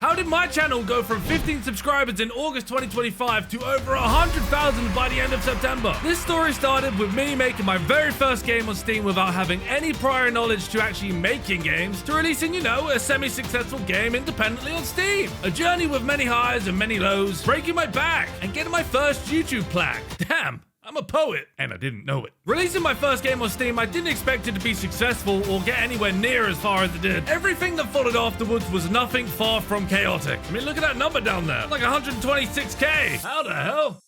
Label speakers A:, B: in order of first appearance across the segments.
A: How did my channel go from 15 subscribers in August 2025 to over 100,000 by the end of September? This story started with me making my very first game on Steam without having any prior knowledge to actually making games, to releasing, you know, a semi-successful game independently on Steam. A journey with many highs and many lows, breaking my back and getting my first YouTube plaque. Damn. I'm a poet, and I didn't know it. Releasing my first game on Steam, I didn't expect it to be successful or get anywhere near as far as it did. Everything that followed afterwards was nothing far from chaotic. I mean, look at that number down there. Like 126K. How the hell?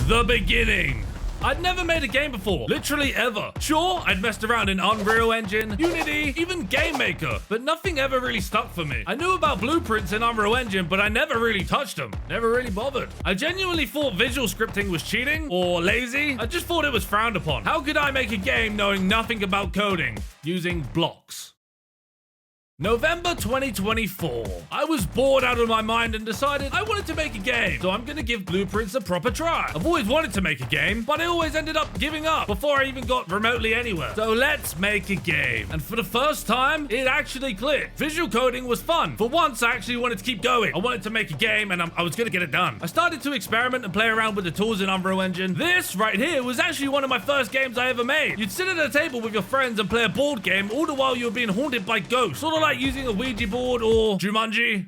A: The beginning. I'd never made a game before, literally ever. Sure, I'd messed around in Unreal Engine, Unity, even Game Maker, but nothing ever really stuck for me. I knew about blueprints in Unreal Engine, but I never really touched them. Never really bothered. I genuinely thought visual scripting was cheating or lazy. I just thought it was frowned upon. How could I make a game knowing nothing about coding, using blocks? November 2024. I was bored out of my mind and decided I wanted to make a game, so I'm gonna give blueprints a proper try. I've always wanted to make a game, but I always ended up giving up before I even got remotely anywhere. So let's make a game. And for the first time, it actually clicked. Visual coding was fun. For once, I actually wanted to keep going. I wanted to make a game and I was gonna get it done. I started to experiment and play around with the tools in Unreal Engine. This right here was actually one of my first games I ever made. You'd sit at a table with your friends and play a board game all the while you were being haunted by ghosts. Sort of like using a Ouija board or Jumanji.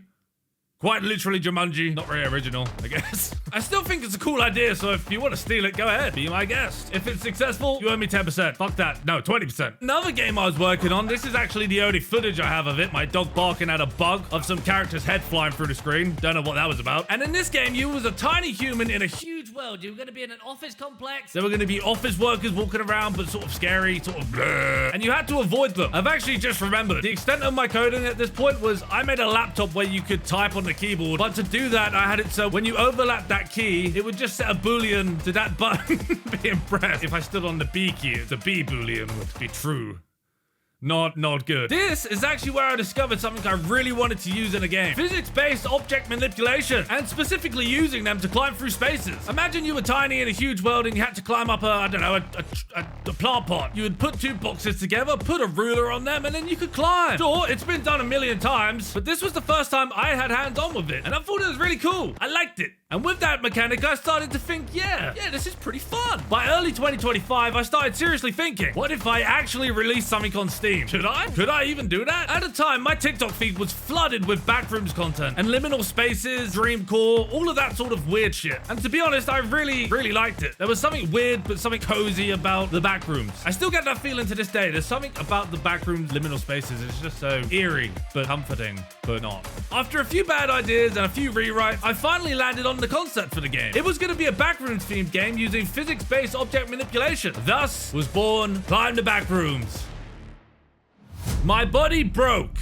A: Quite literally Jumanji. Not very original, I guess. I still think it's a cool idea, so if you want to steal it, go ahead. Be my guest. If it's successful, you owe me 10%. Fuck that. No, 20%. Another game I was working on, this is actually the only footage I have of it. My dog barking at a bug of some character's head flying through the screen. Don't know what that was about. And in this game, you was a tiny human in a huge world. You were going to be in an office complex. There were going to be office workers walking around, but sort of scary, sort of bleh. And you had to avoid them. I've actually just remembered. The extent of my coding at this point was I made a laptop where you could type on the keyboard, but to do that, I had it so when you overlap that key, it would just set a boolean to that button being pressed. If I stood on the B key, the B boolean would be true. Not good. This is actually where I discovered something I really wanted to use in a game. Physics-based object manipulation, and specifically using them to climb through spaces. Imagine you were tiny in a huge world and you had to climb up a plant pot. You would put two boxes together, put a ruler on them, and then you could climb. Sure, it's been done a million times, but this was the first time I had hands-on with it, and I thought it was really cool. I liked it. And with that mechanic, I started to think, yeah, this is pretty fun. By early 2025, I started seriously thinking, what if I actually released something on Steam? Should I? Could I even do that? At the time, my TikTok feed was flooded with Backrooms content and liminal spaces, dreamcore, all of that sort of weird shit. And to be honest, I really liked it. There was something weird, but something cozy about the Backrooms. I still get that feeling to this day. There's something about the Backrooms liminal spaces. It's just so eerie, but comforting, but not. After a few bad ideas and a few rewrites, I finally landed on the concept for the game. It was going to be a Backrooms themed game using physics-based object manipulation. Thus was born Climb the Backrooms. My body broke.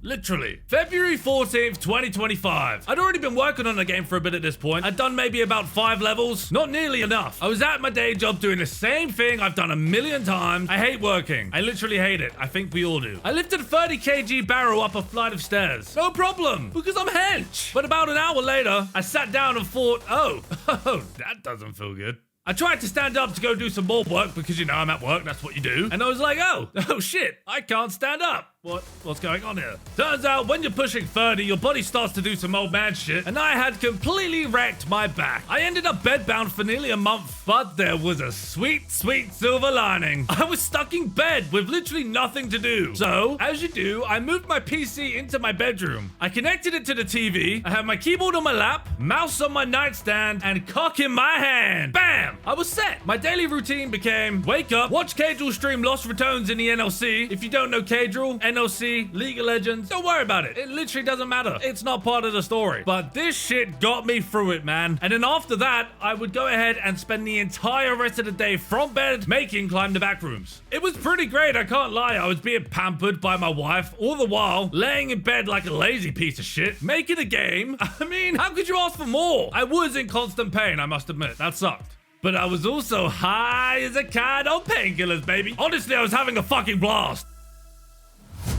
A: Literally. February 14th, 2025. I'd already been working on the game for a bit at this point. I'd done maybe about 5 levels. Not nearly enough. I was at my day job doing the same thing I've done a million times. I hate working. I literally hate it. I think we all do. I lifted a 30 kg barrel up a flight of stairs. No problem, because I'm hench. But about an hour later, I sat down and thought, oh, that doesn't feel good. I tried to stand up to go do some more work because, you know, I'm at work, that's what you do. And I was like, oh shit, I can't stand up. What's going on here? Turns out when you're pushing 30, your body starts to do some old man shit, and I had completely wrecked my back. I ended up bedbound for nearly a month, but there was a sweet silver lining. I was stuck in bed with literally nothing to do. So, as you do, I moved my PC into my bedroom. I connected it to the TV. I had my keyboard on my lap, mouse on my nightstand, and cock in my hand. Bam! I was set. My daily routine became wake up, watch Cadril stream Lost Returns in the NLC. If you don't know Cadril, NLC, League of Legends, don't worry about it. It literally doesn't matter. It's not part of the story. But this shit got me through it, man. And then after that, I would go ahead and spend the entire rest of the day from bed making Climb the Backrooms. It was pretty great, I can't lie. I was being pampered by my wife, all the while laying in bed like a lazy piece of shit, making a game. I mean, how could you ask for more? I was in constant pain, I must admit. That sucked. But I was also high as a kite on painkillers, baby. Honestly, I was having a fucking blast.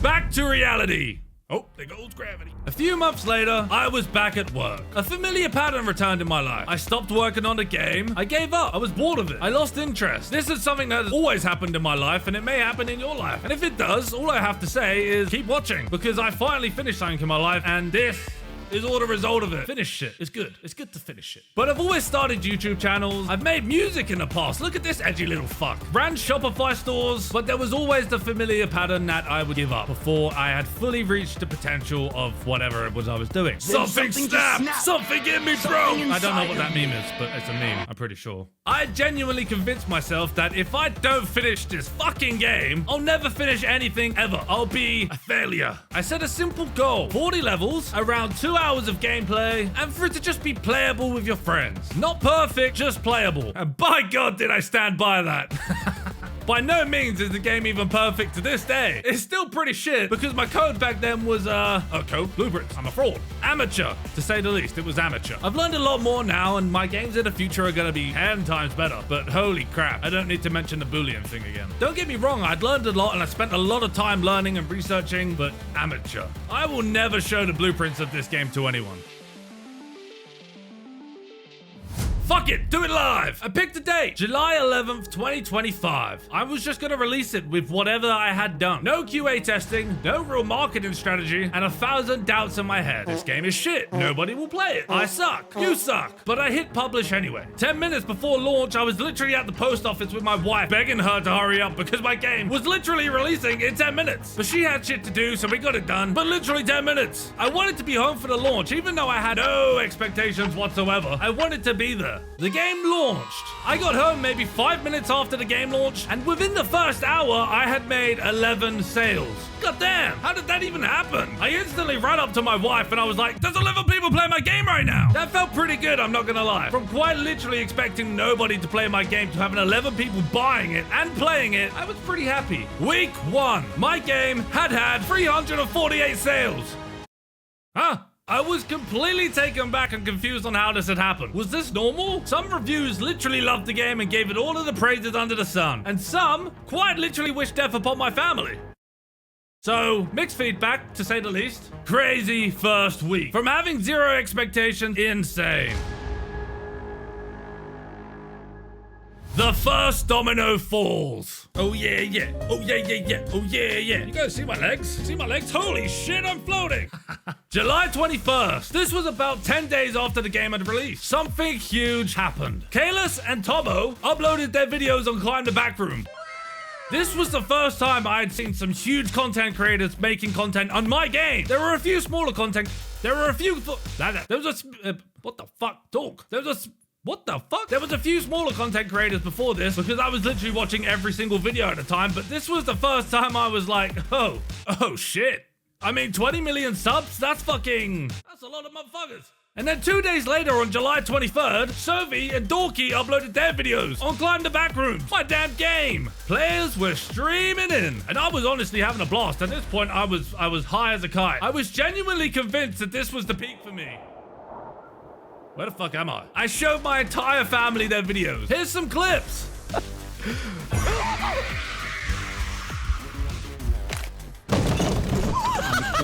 A: Back to reality. Oh, there goes gravity. A few months later, I was back at work. A familiar pattern returned in my life. I stopped working on the game. I gave up. I was bored of it. I lost interest. This is something that has always happened in my life, and it may happen in your life. And if it does, all I have to say is keep watching, because I finally finished something in my life, and this is all the result of it. Finish shit. It's good. It's good to finish shit. But I've always started YouTube channels. I've made music in the past. Look at this edgy little fuck. Ran Shopify stores, but there was always the familiar pattern that I would give up before I had fully reached the potential of whatever it was I was doing. Something snapped! Something in me, bro! I don't know what that meme is, but it's a meme. I'm pretty sure. I genuinely convinced myself that if I don't finish this fucking game, I'll never finish anything ever. I'll be a failure. I set a simple goal. 40 levels, around 2 hours of gameplay, and for it to just be playable with your friends. Not perfect, just playable. And by God, did I stand by that. By no means is the game even perfect to this day. It's still pretty shit because my code back then was, code blueprints. I'm a fraud. Amateur, to say the least. It was amateur. I've learned a lot more now, and my games in the future are gonna be 10 times better. But holy crap, I don't need to mention the Boolean thing again. Don't get me wrong, I'd learned a lot and I spent a lot of time learning and researching, but amateur. I will never show the blueprints of this game to anyone. Fuck it, do it live. I picked a date, July 11th, 2025. I was just gonna release it with whatever I had done. No QA testing, no real marketing strategy, and 1,000 doubts in my head. This game is shit. Nobody will play it. I suck. You suck. But I hit publish anyway. 10 minutes before launch, I was literally at the post office with my wife, begging her to hurry up because my game was literally releasing in 10 minutes. But she had shit to do, so we got it done. But literally 10 minutes. I wanted to be home for the launch, even though I had no expectations whatsoever. I wanted to be there. The game launched. I got home maybe 5 minutes after the game launched, and within the first hour, I had made 11 sales. God damn, how did that even happen? I instantly ran up to my wife and I was like, there's 11 people playing my game right now. That felt pretty good, I'm not gonna lie. From quite literally expecting nobody to play my game to having 11 people buying it and playing it, I was pretty happy. Week 1, my game had 348 sales. Huh? I was completely taken back and confused on how this had happened. Was this normal? Some reviews literally loved the game and gave it all of the praises under the sun. And some quite literally wished death upon my family. So, mixed feedback, to say the least. Crazy first week. From having zero expectations, insane. The first domino falls. Oh yeah, yeah. Oh yeah, yeah, yeah. Oh yeah, yeah. You guys see my legs? See my legs? Holy shit, I'm floating. July 21st. This was about 10 days after the game had released. Something huge happened. Kalis and Tomo uploaded their videos on Climb the Backrooms. This was the first time I had seen some huge content creators making content on my game. There were a few smaller content. There were a few. There was a. What the fuck? Talk. There was a. What the fuck? There was a few smaller content creators before this because I was literally watching every single video at a time, but this was the first time I was like, oh shit. I mean, 20 million subs? That's a lot of motherfuckers. And then 2 days later on July 23rd, Sovi and Dorky uploaded their videos on Climb the Backrooms, my damn game. Players were streaming in, and I was honestly having a blast. At this point, I was high as a kite. I was genuinely convinced that this was the peak for me. Where the fuck am I? I showed my entire family their videos. Here's some clips.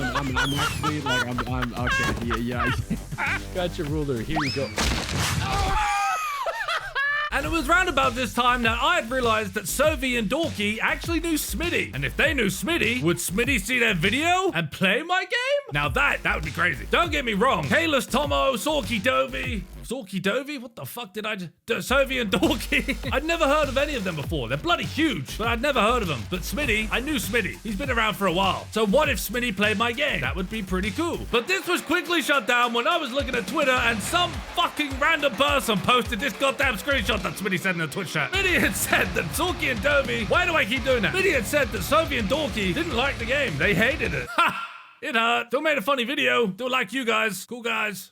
B: I'm actually like, I'm okay. Yeah. Got your ruler. Here you go.
A: And it was round about this time that I had realized that Sovi and Dorky actually knew Smitty. And if they knew Smitty, would Smitty see their video and play my game? Now that would be crazy. Don't get me wrong. Kalis, Tomo, Sorky Dovey. Sorky Dovey? What the fuck did I just... Sovi and Dorky? I'd never heard of any of them before. They're bloody huge, but I'd never heard of them. But Smitty, I knew Smitty. He's been around for a while. So what if Smitty played my game? That would be pretty cool. But this was quickly shut down when I was looking at Twitter and some fucking random person posted this goddamn screenshot that Smitty said in the Twitch chat. Smitty had said that Sorky and Dovey... Why do I keep doing that? Smitty had said that Sovi and Dorky didn't like the game. They hated it. Ha! It hurt. Still made a funny video. Still like you guys. Cool guys.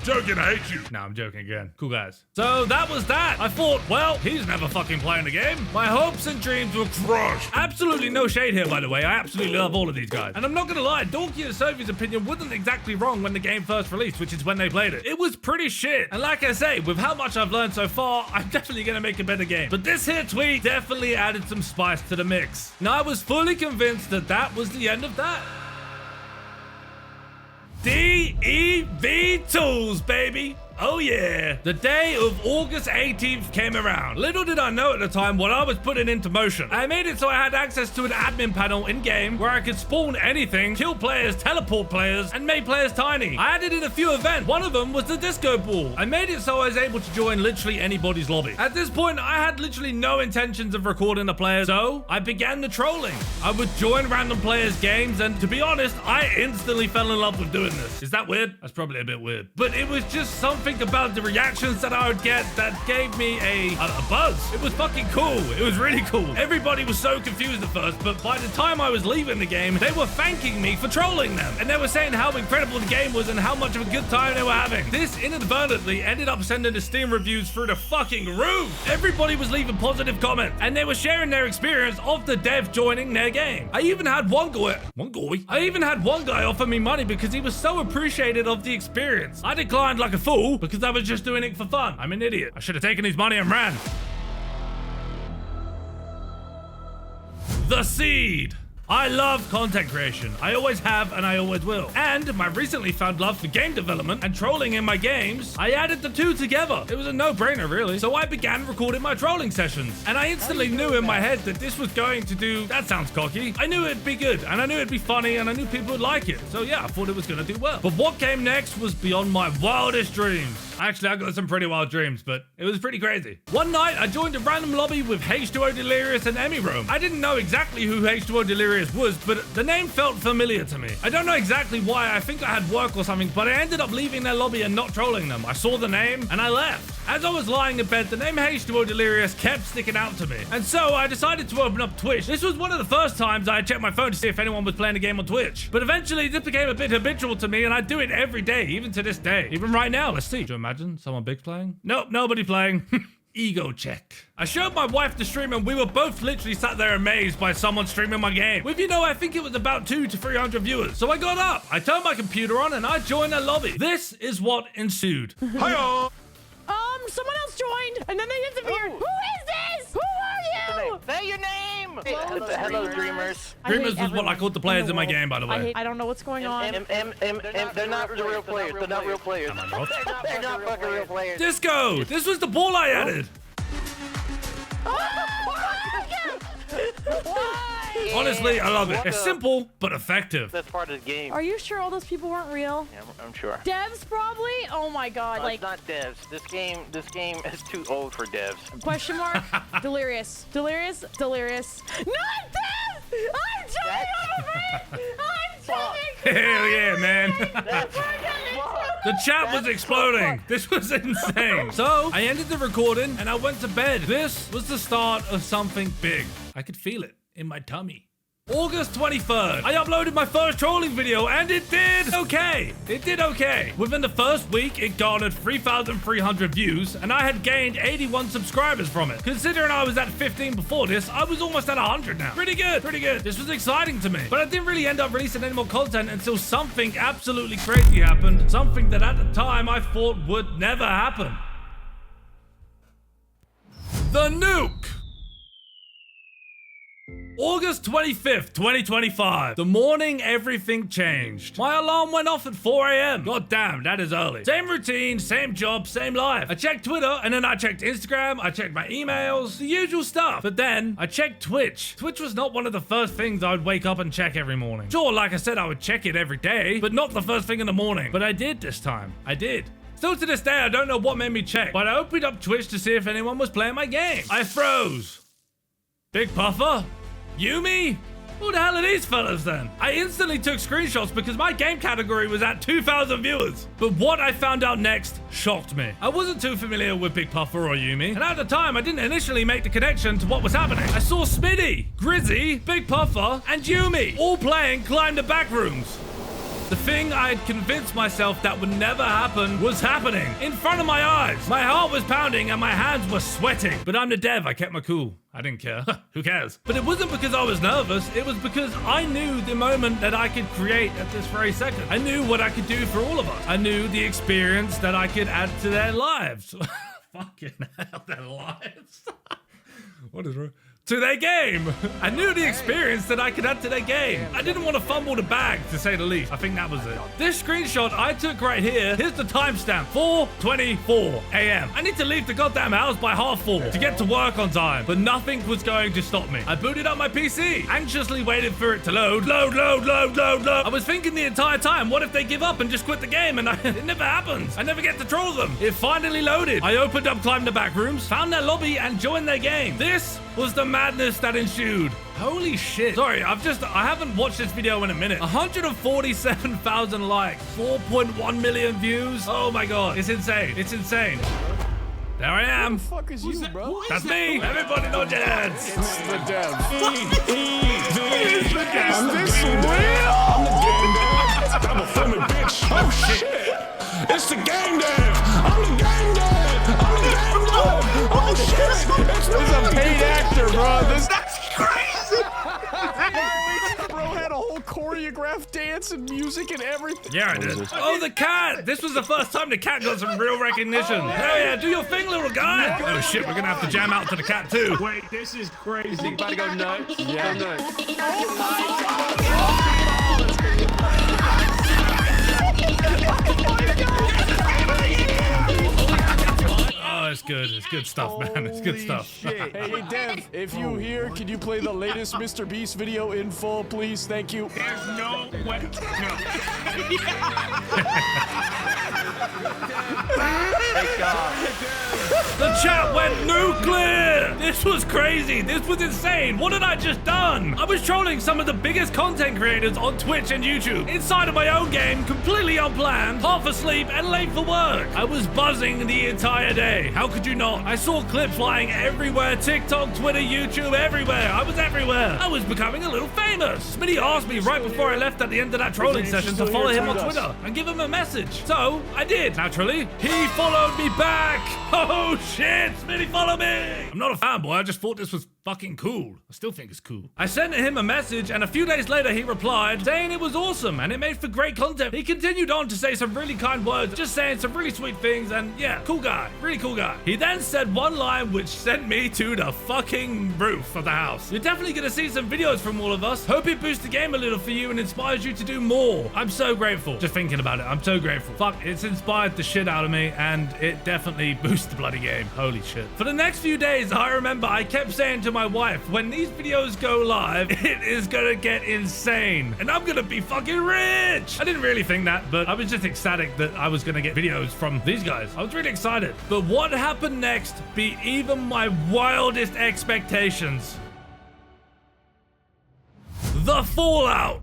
A: Joking, I hate you. No, I'm joking again. Cool guys. So that was that. I thought, well, he's never fucking playing the game. My hopes and dreams were crushed. Absolutely no shade here, by the way. I absolutely love all of these guys. And I'm not gonna lie, Dorky and Sophie's opinion wasn't exactly wrong when the game first released, which is when they played it. It was pretty shit. And like I say, with how much I've learned so far, I'm definitely gonna make a better game. But this here tweet definitely added some spice to the mix. Now, I was fully convinced that that was the end of that. LovDEV tools, baby. Oh yeah. The day of August 18th came around. Little did I know at the time what I was putting into motion. I made it so I had access to an admin panel in-game where I could spawn anything, kill players, teleport players, and make players tiny. I added in a few events. One of them was the disco ball. I made it so I was able to join literally anybody's lobby. At this point, I had literally no intentions of recording the players, so I began the trolling. I would join random players' games, and to be honest, I instantly fell in love with doing this. Is that weird? That's probably a bit weird. But it was just something about the reactions that I would get that gave me a buzz. It was fucking cool. It was really cool. Everybody was so confused at first, but by the time I was leaving the game, they were thanking me for trolling them. And they were saying how incredible the game was and how much of a good time they were having. This inadvertently ended up sending the Steam reviews through the fucking roof. Everybody was leaving positive comments, and they were sharing their experience of the dev joining their game. I even had one guy offer me money because he was so appreciative of the experience. I declined like a fool because I was just doing it for fun. I'm an idiot. I should have taken his money and ran. The Seed. I love content creation. I always have and I always will. And my recently found love for game development and trolling in my games, I added the two together. It was a no-brainer, really. So I began recording my trolling sessions. And I instantly knew in my head that this was going to do... That sounds cocky. I knew it'd be good, and I knew it'd be funny, and I knew people would like it. So yeah, I thought it was going to do well. But what came next was beyond my wildest dreams. Actually, I got some pretty wild dreams, but it was pretty crazy. One night, I joined a random lobby with H2O Delirious and Emmy Rome. I didn't know exactly who H2O Delirious was, but the name felt familiar to me. I don't know exactly why. I think I had work or something, but I ended up leaving their lobby and not trolling them. I saw the name and I left. As I was lying in bed, the name H2O Delirious kept sticking out to me. And so I decided to open up Twitch. This was one of the first times I checked my phone to see if anyone was playing a game on Twitch. But eventually this became a bit habitual to me, and I do it every day, even to this day. Even right now, let's see. Do you imagine someone big playing? Nope, nobody playing. Ego check. I showed my wife the stream and we were both literally sat there amazed by someone streaming my game. With, I think it was about 200 to 300 viewers. So I got up, I turned my computer on, and I joined their lobby. This is what ensued. Hiya!
C: Someone else joined, and then they disappeared. Who is this? Who are you?
D: Say your name! Hello, Dreamers.
A: Dreamers was what I called the players in my game, by the way.
C: I don't know what's going on.
D: They're not the real players. They're not real players. They're not fucking real players.
A: Disco! This was the ball I added. Honestly, I love it. It's simple, but effective.
D: That's part of the game.
C: Are you sure all those people weren't real?
D: Yeah, I'm sure.
C: Devs, probably? Oh my god,
D: no, it's not devs. This game is too old for devs.
C: Question mark? Delirious. Delirious? Delirious. Not devs! I'm joking! I'm joking!
A: Hell yeah, man. The chat was exploding. This was insane. So I ended the recording and I went to bed. This was the start of something big. I could feel it in my tummy. August 23rd, I uploaded my first trolling video and it did okay. It did okay. Within the first week, it garnered 3,300 views and I had gained 81 subscribers from it. Considering I was at 15 before this, I was almost at 100 now. Pretty good, pretty good. This was exciting to me. But I didn't really end up releasing any more content until something absolutely crazy happened. Something that at the time I thought would never happen. The Nuke! August 25th, 2025. The morning everything changed. My alarm went off at 4 a.m. God damn, that is early. Same routine, same job, same life. I checked Twitter, and then I checked Instagram, I checked my emails, the usual stuff. But then, I checked Twitch. Twitch was not one of the first things I would wake up and check every morning. Sure, like I said, I would check it every day, but not the first thing in the morning. But I did this time. I did. Still to this day, I don't know what made me check, but I opened up Twitch to see if anyone was playing my game. I froze. Big Puffer? Yumi? Who the hell are these fellas then? I instantly took screenshots because my game category was at 2,000 viewers. But what I found out next shocked me. I wasn't too familiar with Big Puffer or Yumi, and at the time I didn't initially make the connection to what was happening. I saw Smitty, Grizzy, Big Puffer, and Yumi all playing Climb the Backrooms. The thing I had convinced myself that would never happen was happening in front of my eyes. My heart was pounding and my hands were sweating. But I'm the dev, I kept my cool. I didn't care. Who cares? But it wasn't because I was nervous. It was because I knew the moment that I could create at this very second. I knew what I could do for all of us. I knew the experience that I could add to their lives. Fucking hell, their lives. What is wrong? to their game. I knew the experience that I could add to their game. I didn't want to fumble the bag, to say the least. I think that was it. This screenshot I took right here, here's the timestamp, 4:24 a.m. I need to leave the goddamn house by 4:30 to get to work on time, but nothing was going to stop me. I booted up my PC, anxiously waited for it to load. I was thinking the entire time, what if they give up and just quit the game? And it never happens. I never get to troll them. It finally loaded. I opened up Climbed the Backrooms, found their lobby, and joined their game. This was the madness that ensued. Holy shit. Sorry, I haven't watched this video in a minute. 147,000 likes, 4.1 million views. Oh my god, it's insane. It's insane. There I am.
E: Who the fuck is you, bro?
A: That's me. Everybody know Jets.
E: It's the dev.
F: Is
E: this real?
F: I'm a filming bitch. Oh shit. It's the game dev. I'm the game dev. I'm the game dev. Oh shit.
E: This is a paid actor, bro.
F: That's crazy.
E: Bro had a whole choreographed dance and music and everything.
A: Yeah, I did. Oh, the cat. This was the first time the cat got some real recognition. Hell yeah, do your thing, little guy. Oh shit, we're gonna have to jam out to the cat too.
B: Wait, this is crazy.
D: About to go nuts.
E: Yeah.
D: Go nuts.
A: Oh, it's good. It's good stuff, man. It's good stuff.
E: Hey, Dev, if you here, can you play the latest Mr. Beast video in full, please? Thank you.
F: There's no way. No.
D: Thank God.
A: The chat went nuclear! This was crazy. This was insane. What had I just done? I was trolling some of the biggest content creators on Twitch and YouTube inside of my own game, completely unplanned, half asleep, and late for work. I was buzzing the entire day. How could you not? I saw clips flying everywhere. TikTok, Twitter, YouTube, everywhere. I was everywhere. I was becoming a little famous. Smitty asked me right before I left at the end of that trolling session to follow him on Twitter and give him a message. So I did. Naturally, he followed me back. Oh shit, Smitty, follow me. I'm not a fanboy. I just thought this was fucking cool. I still think it's cool. I sent him a message and a few days later he replied saying it was awesome and it made for great content. He continued on to say some really kind words, just saying some really sweet things, and yeah, cool guy, really cool guy. He then said one line which sent me to the fucking roof of the house. You're definitely gonna see some videos from all of us. Hope it boosts the game a little for you and inspires you to do more. I'm so grateful. Just thinking about it, I'm so grateful. Fuck, it's inspired the shit out of me and it definitely boosts the bloody game. Holy shit. For the next few days, I remember I kept saying to my wife, when these videos go live, it is gonna get insane and I'm gonna be fucking rich. I didn't really think that, but I was just ecstatic that I was gonna get videos from these guys. I was really excited. But what happened next beat even my wildest expectations. The fallout.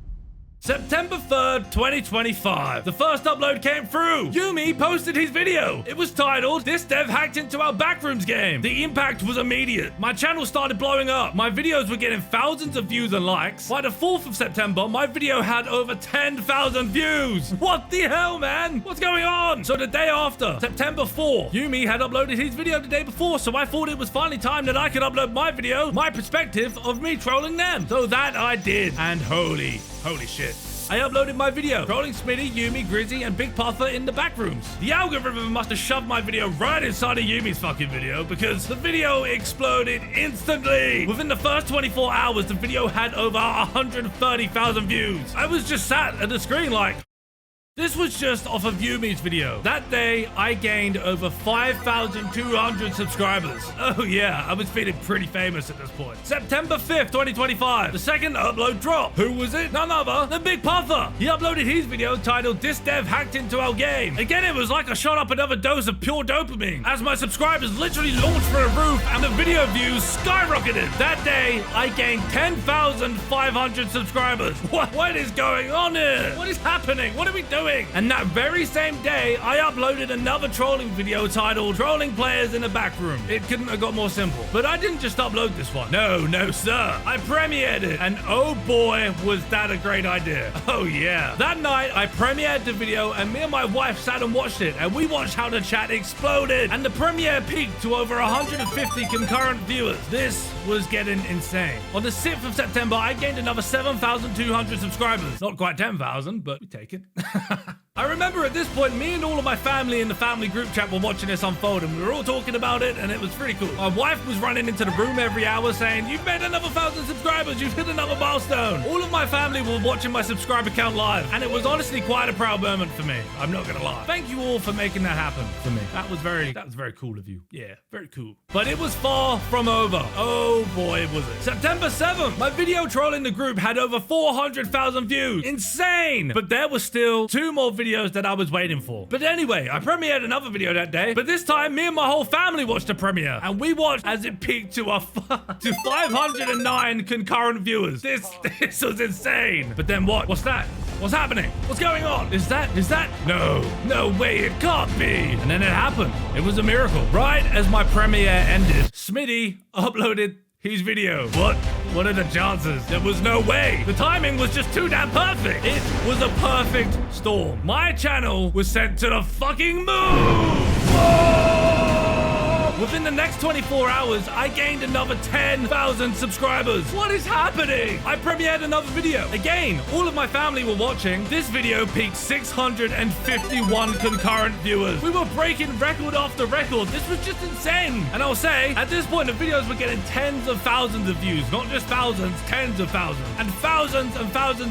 A: September 3rd, 2025. The first upload came through. Yumi posted his video. It was titled, "This dev hacked into our Backrooms game." The impact was immediate. My channel started blowing up. My videos were getting thousands of views and likes. By the 4th of September, my video had over 10,000 views. What the hell, man? What's going on? So the day after, September 4th, Yumi had uploaded his video the day before, so I thought it was finally time that I could upload my video, my perspective of me trolling them. So that I did, and holy shit. I uploaded my video, trolling Smitty, Yumi, Grizzy, and Big Puffer in the Backrooms. The algorithm must have shoved my video right inside of Yumi's fucking video because the video exploded instantly. Within the first 24 hours, the video had over 130,000 views. I was just sat at the screen like, this was just off of Yumi's video. That day, I gained over 5,200 subscribers. Oh yeah, I was feeling pretty famous at this point. September 5th, 2025, the second upload dropped. Who was it? None other than Big Puffer. He uploaded his video titled, "This dev hacked into our game." Again, it was like I shot up another dose of pure dopamine as my subscribers literally launched for a roof and the video views skyrocketed. That day, I gained 10,500 subscribers. What is going on here? What is happening? What are we doing? And that very same day, I uploaded another trolling video titled "Trolling Players in a Backroom." It couldn't have got more simple. But I didn't just upload this one. No, sir. I premiered it. And oh boy, was that a great idea. Oh yeah. That night, I premiered the video and me and my wife sat and watched it. And we watched how the chat exploded. And the premiere peaked to over 150 concurrent viewers. This was getting insane. On the 6th of September, I gained another 7,200 subscribers. Not quite 10,000, but we take it. I remember at this point, me and all of my family in the family group chat were watching this unfold, and we were all talking about it, and it was pretty cool. My wife was running into the room every hour saying, "You've made another 1,000 subscribers. You've hit another milestone." All of my family were watching my subscriber count live, and it was honestly quite a proud moment for me. I'm not gonna lie. Thank you all for making that happen for me. That was very cool of you. Yeah, very cool. But it was far from over. Oh boy, was it. September 7th, my video trolling the group had over 400,000 views. Insane! But there were still 2 more videos that I was waiting for. But anyway, I premiered another video that day, but this time me and my whole family watched the premiere, and we watched as it peaked to 509 concurrent viewers. This was insane. But then what? What's that? What's happening? What's going on? Is that? No way, it can't be. And then it happened. It was a miracle. Right as my premiere ended, Smitty uploaded his video. What are the chances? There was no way. The timing was just too damn perfect. It was a perfect storm. My channel was sent to the fucking moon. Whoa! Within the next 24 hours, I gained another 10,000 subscribers. What is happening? I premiered another video. Again, all of my family were watching. This video peaked 651 concurrent viewers. We were breaking record after record. This was just insane. And I'll say, at this point, the videos were getting tens of thousands of views. Not just thousands, tens of thousands. And thousands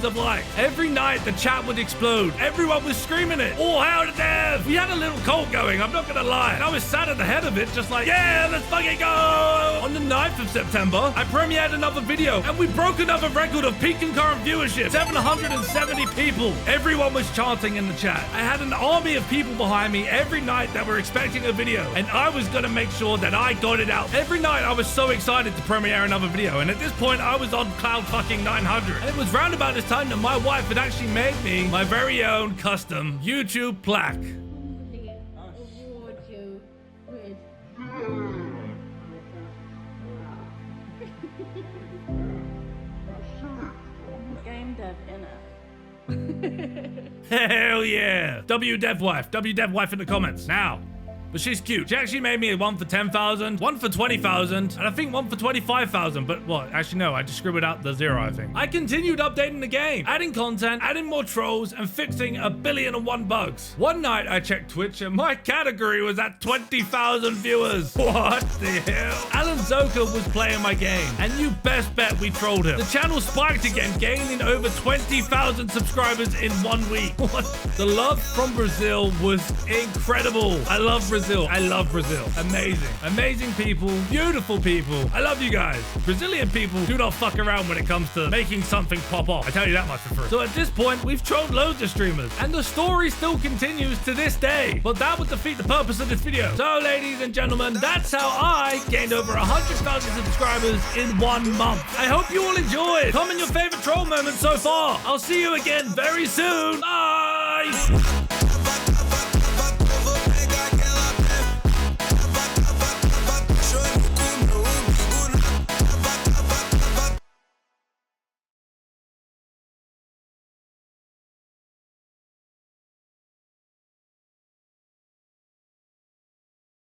A: of likes. Every night, the chat would explode. Everyone was screaming it. All hail to Dev. We had a little cult going, I'm not gonna lie. And I was sat at the head of it, just like, yeah, let's fucking go! On the 9th of September, I premiered another video, and we broke another record of peak concurrent viewership. 770 people. Everyone was chanting in the chat. I had an army of people behind me every night that were expecting a video, and I was gonna make sure that I got it out. Every night, I was so excited to premiere another video, and at this point, I was on cloud fucking 900. And it was round about this time that my wife had actually made me my very own custom YouTube plaque.
C: Game dev in it.
A: Hell yeah. WDev wife in the comments. Now. But she's cute. She actually made me one for 10,000, one for 20,000, and I think one for 25,000. But what? Actually, no, I just scribbled out the 0, I think. I continued updating the game, adding content, adding more trolls, and fixing 1,000,001 bugs. One night, I checked Twitch, and my category was at 20,000 viewers. What the hell? Alan Zoka was playing my game, and you best bet we trolled him. The channel spiked again, gaining over 20,000 subscribers in 1 week. What? The love from Brazil was incredible. I love Brazil. I love Brazil. Amazing. Amazing people. Beautiful people. I love you guys. Brazilian people do not fuck around when it comes to making something pop off. I tell you that much for free. So at this point, we've trolled loads of streamers, and the story still continues to this day. But that would defeat the purpose of this video. So, ladies and gentlemen, that's how I gained over 100,000 subscribers in 1 month. I hope you all enjoyed. Comment your favorite troll moments so far. I'll see you again very soon. Bye.